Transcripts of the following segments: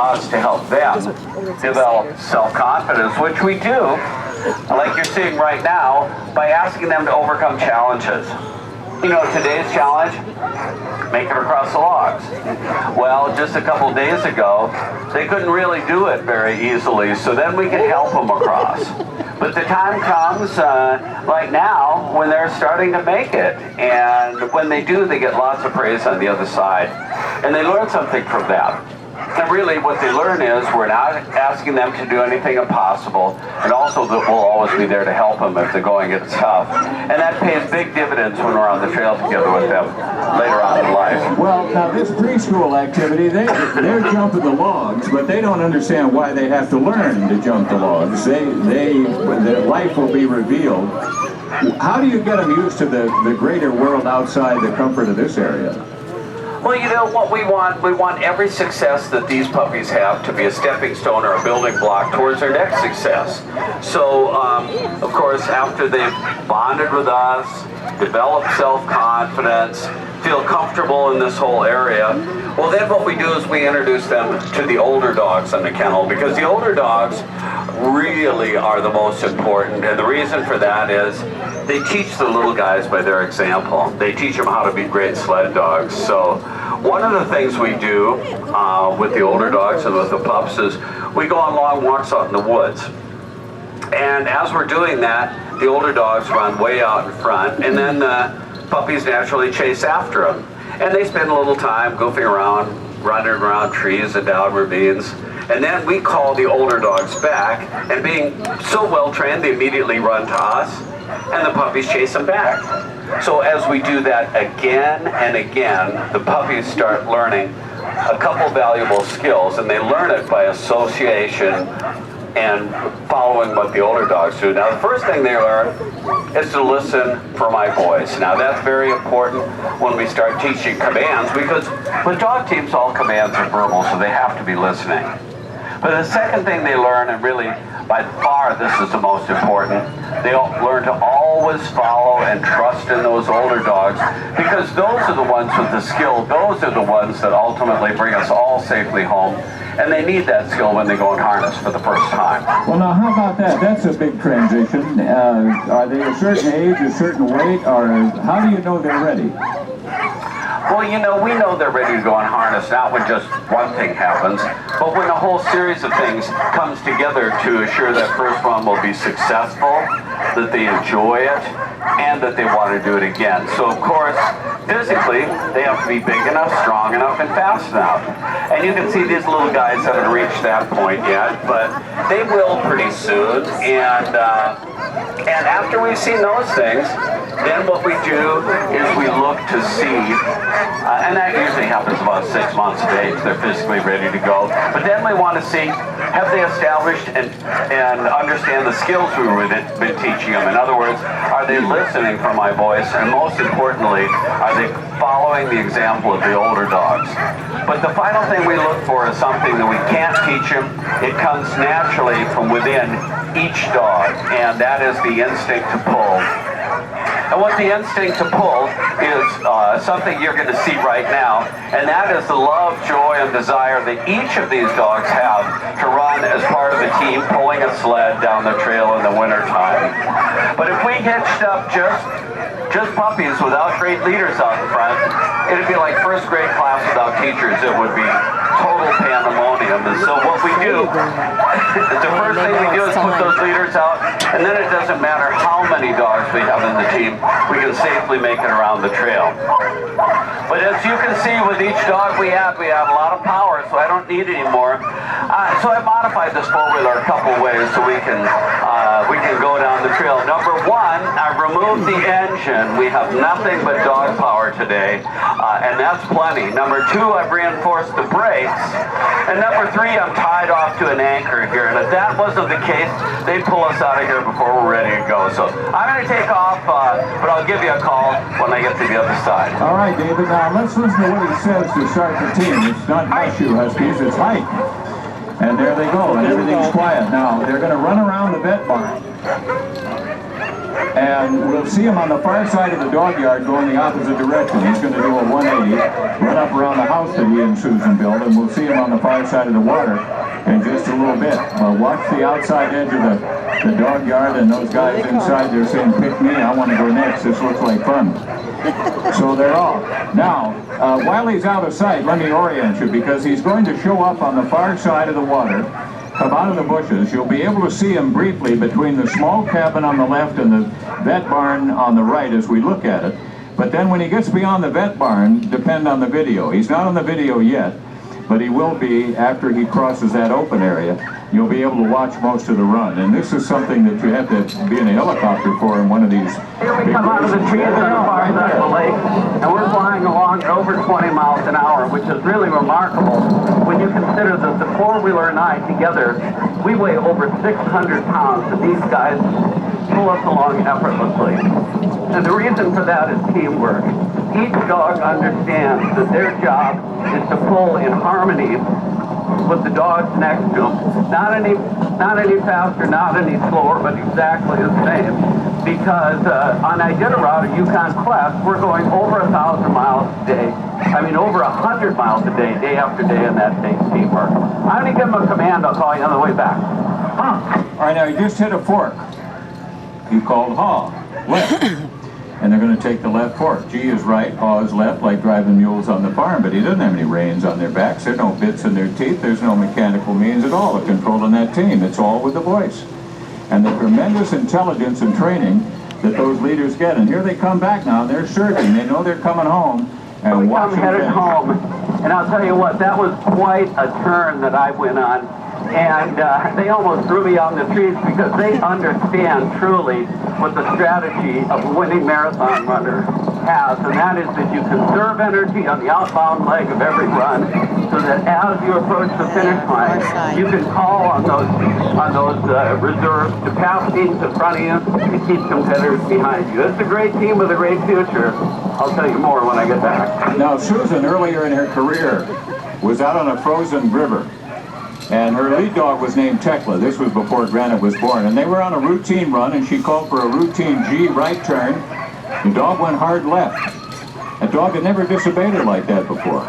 us to help them develop self-confidence, which we do, like you're seeing right now, by asking them to overcome challenges. You know, today's challenge, make it across the logs. Well, just a couple days ago, they couldn't really do it very easily, so then we can help them across. But the time comes, like now, when they're starting to make it. And when they do, they get lots of praise on the other side. And they learn something from that. And really what they learn is we're not asking them to do anything impossible, and also that we'll always be there to help them if the going gets tough. And that pays big dividends when we're on the trail together with them later on in life. Well, now this preschool activity, they're jumping the logs, but they don't understand why they have to learn to jump the logs. Their life will be revealed. How do you get them used to the greater world outside the comfort of this area? Well, you know what we want every success that these puppies have to be a stepping stone or a building block towards their next success. So, of course, after they've bonded with us, developed self-confidence, feel comfortable in this whole area, well then what we do is we introduce them to the older dogs in the kennel, because the older dogs really are the most important, and the reason for that is they teach the little guys by their example. They teach them how to be great sled dogs. So one of the things we do with the older dogs and with the pups is we go on long walks out in the woods. And as we're doing that, the older dogs run way out in front, and then the puppies naturally chase after them. And they spend a little time goofing around, running around trees and down ravines. And then we call the older dogs back, and being so well trained, they immediately run to us, and the puppies chase them back. So as we do that again and again, the puppies start learning a couple valuable skills, and they learn it by association and following what the older dogs do. Now, the first thing they learn is to listen for my voice. Now, that's very important when we start teaching commands, because with dog teams, all commands are verbal, so they have to be listening. But the second thing they learn, and really by far this is the most important, they learn to always follow and trust in those older dogs, because those are the ones with the skill. Those are the ones that ultimately bring us all safely home. And they need that skill when they go in harness for the first time. Well, now, how about that? That's a big transition. Are they a certain age, a certain weight, or how do you know they're ready? Well, you know, we know they're ready to go in harness, not when just one thing happens, but when a whole series of things comes together to assure that first one will be successful, that they enjoy it, and that they want to do it again. So, of course, physically, they have to be big enough, strong enough, and fast enough. And you can see these little guys haven't reached that point yet, but they will pretty soon. And after we've seen those things, then what we do is we look to see, and that usually happens about 6 months of age, they're physically ready to go. But then we want to see, have they established and understand the skills we've been teaching them? In other words, are they listening for my voice? And most importantly, are they following the example of the older dogs? But the final thing we look for is something that we can't teach them. It comes naturally from within each dog, and that is the instinct to pull. And what the instinct to pull is something you're going to see right now, and that is the love, joy, and desire that each of these dogs have to run as part of a team pulling a sled down the trail in the wintertime. But if we hitched up just puppies without great leaders out in front, it'd be like first grade class without teachers. It would be total pandemonium. And so what we do, the first thing we do is put those leaders out, and then it doesn't matter how many dogs we have in the team, we can safely make it around the trail. But as you can see, with each dog we have a lot of power, so I don't need any more. So I modified this four-wheeler a couple ways so we can go down the trail. Number one, I removed the engine. We have nothing but dog power today, and that's plenty. Number two, I've reinforced the brakes. And number three, I'm tied off to an anchor here. And if that wasn't the case, they'd pull us out of here before we're ready to go. So I'm going to take off, but I'll give you a call when I get to the other side. All right, David. Now let's listen to what he says to start the team. It's not Mushu Huskies, it's Hike. And there they go, and everything's quiet. Now they're going to run around the vet barn. And we'll see him on the far side of the dog yard going the opposite direction. He's going to do a 180, run up around the house that he and Susan built, and we'll see him on the far side of the water in just a little bit. Watch the outside edge of the dog yard, and those guys inside, they're saying, pick me, I want to go next. This looks like fun. So they're off. Now, while he's out of sight, let me orient you, because he's going to show up on the far side of the water, come out of the bushes. You'll be able to see him briefly between the small cabin on the left and the vet barn on the right as we look at it. But then when he gets beyond the vet barn, depend on the video. He's not on the video yet, but he will be after he crosses that open area. You'll be able to watch most of the run. And this is something that you have to be in a helicopter for in one of these. Here we come out of the trees on the far side of the lake, and we're flying along at over 20 miles an hour, which is really remarkable when you consider that the four-wheeler and I together, we weigh over 600 pounds, and these guys pull us along effortlessly. And the reason for that is teamwork. Each dog understands that their job is to pull in harmony with the dogs next to them. Not any faster, not any slower, but exactly the same. Because on Iditarod or Yukon Quest, we're going over 1,000 miles a day. I mean, over 100 miles a day after day, and that takes teamwork. I'm going to give him a command. I'll call you on the way back. All right, now he just hit a fork. He called haw, left. And they're going to take the left fork. G is right, haw is left, like driving mules on the farm, but he doesn't have any reins on their backs. There are no bits in their teeth. There's no mechanical means at all of controlling that team. It's all with the voice. And the tremendous intelligence and training that those leaders get. And here they come back now. They're surging. They know they're coming home. And watch them headed finish. home. And I'll tell you what, that was quite a turn that I went on. And they almost threw me out in the trees because they understand truly what the strategy of a winning marathon runner has, and that is that you conserve energy on the outbound leg of every run, so that as you approach the finish line, you can call on those reserves to pass teams in front of you and keep competitors behind you. It's a great team with a great future. I'll tell you more when I get back. Now, Susan, earlier in her career, was out on a frozen river. And her lead dog was named Tekla. This was before Granite was born. And they were on a routine run, and she called for a routine G right turn. The dog went hard left. A dog had never disobeyed her like that before.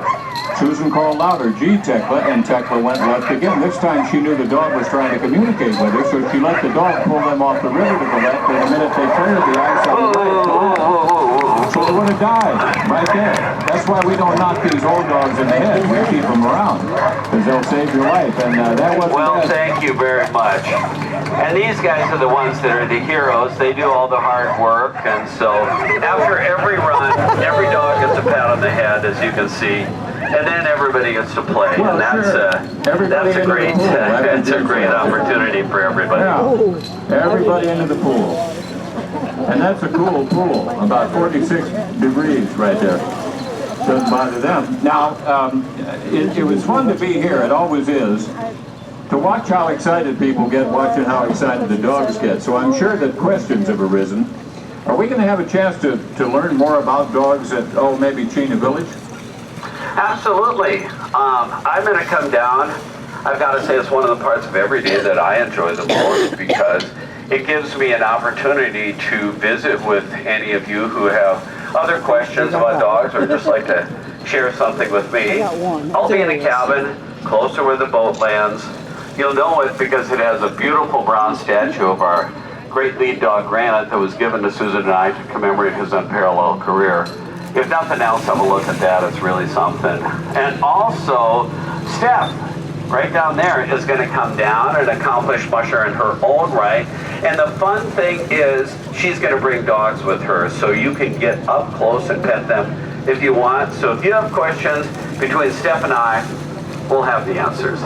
Susan called louder, G Tekla, and Tekla went left again. This time she knew the dog was trying to communicate with her, so she let the dog pull them off the river to the left, and the minute they cleared the ice on the right, so they would have died right there. That's why we don't knock these old dogs in the head. We keep them around, because they'll save your life, and that wasn't Well, bad. thank you very much. And these guys are the ones that are the heroes. They do all the hard work, and so after every run, every dog gets a pat on the head, as you can see, and then everybody gets to play, Well, and that's sure. that's a great it's a great opportunity for everybody. Yeah, everybody into the pool. And that's a cool pool, about 46 degrees right there. Doesn't bother them. Now, it was fun to be here, it always is, to watch how excited people get watching how excited the dogs get. So I'm sure that questions have arisen. Are we going to have a chance to learn more about dogs at, maybe Chena Village? Absolutely. I'm going to come down. I've got to say it's one of the parts of every day that I enjoy the most, because it gives me an opportunity to visit with any of you who have other questions about dogs or just like to share something with me. I'll be in a cabin closer where the boat lands. You'll know it because it has a beautiful bronze statue of our great lead dog Granite that was given to Susan and I to commemorate his unparalleled career. If nothing else, have a look at that. It's really something. And also, Steph, right down there, is going to come down and accomplish musher in her own right. And the fun thing is, she's going to bring dogs with her, so you can get up close and pet them if you want. So if you have questions between Steph and I, we'll have the answers.